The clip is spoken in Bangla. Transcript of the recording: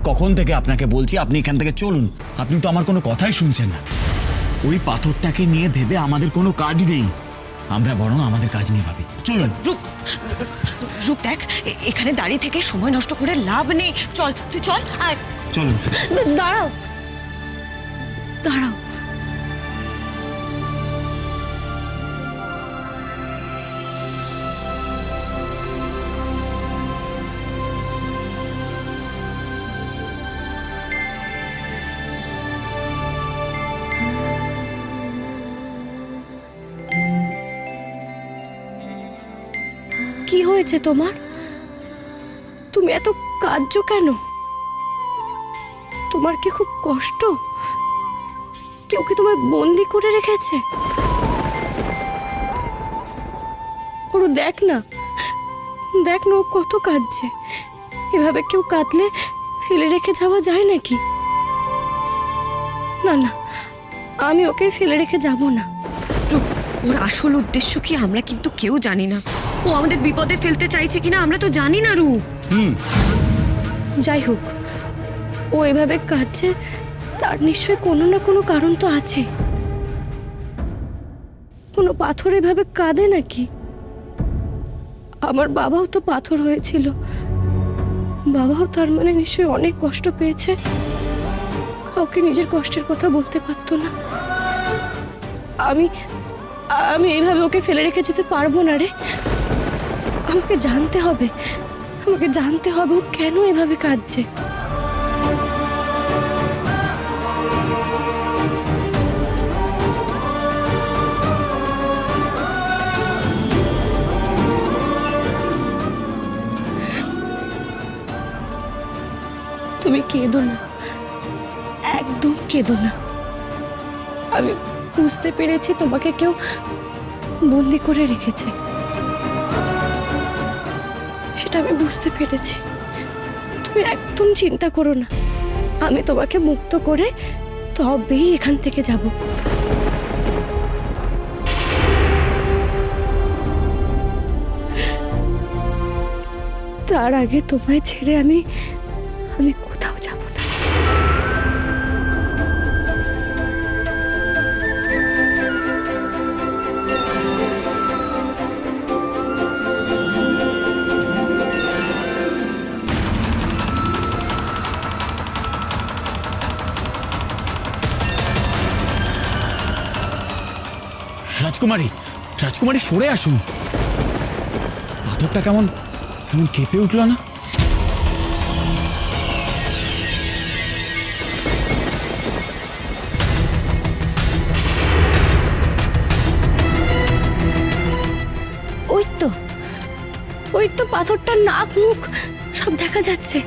কখন থেকে আপনাকে বলছি আপনি এখান থেকে চলুন, আপনি তো আমার কোনো কথাই শুনছেন না। ওই পাথরটাকে নিয়ে ভেবে আমাদের কোনো কাজ নেই, আমরা বরং আমাদের কাজ নিয়ে ভাবি। চলুন। রূপ, রূপ দেখ, এখানে দাঁড়িয়ে থেকে সময় নষ্ট করে লাভ নেই। চল, তুই চল। আর চলুন। দাঁড়াও, দাঁড়াও। কি হয়েছে তোমার? তুমি এত কাঁদছো কেন? তোমার কি খুব কষ্ট? কেউ কি তোমায় বন্দি করে রেখেছে? ওরও দেখ না, দেখ না ও কত কাঁদছে। এভাবে কেউ কাঁদলে ফেলে রেখে যাওয়া যায় নাকি? না না, আমি ওকে ফেলে রেখে যাব না। ওর আসল উদ্দেশ্য কি আমরা কিন্তু কেউ জানি না। ও আমাদের বিপদে ফেলতে চাইছে কিনা আমরা তো জানি না রূপ। যাই হোক, ও এভাবে কাঁদছে, তার নিশ্চয়ই কোনো না কোনো কারণ তো আছে। কোনো পাথর এভাবে কাঁদে নাকি? আমার বাবাও তো পাথর হয়েছিল, বাবাও তার মানে নিশ্চয়ই অনেক কষ্ট পেয়েছে। কাউকে নিজের কষ্টের কথা বলতে পারতো না। আমি আমি এইভাবে ওকে ফেলে রেখে যেতে পারবো না রে। আমাকে জানতে হবে, আমাকে জানতে হবে ও কেন এভাবে কাঁদছে। তুমি কেঁদো না, একদম কেঁদো না। আমি বুঝতে পেরেছি তোমাকে কেউ বন্দি করে রেখেছে, সেটা আমি বুঝতে পেরেছি। তুমি একদম চিন্তা করো না, আমি তোমাকে মুক্ত করে তবেই এখান থেকে যাব। তার আগে তোমায় ছেড়ে আমি কোথাও যাব না। রাজকুমারী, রাজকুমারী সরে আসুন। পাথরটা কেমন কেমন কেঁপে উঠল না? ওই তো পাথরটার নাক মুখ সব দেখা যাচ্ছে।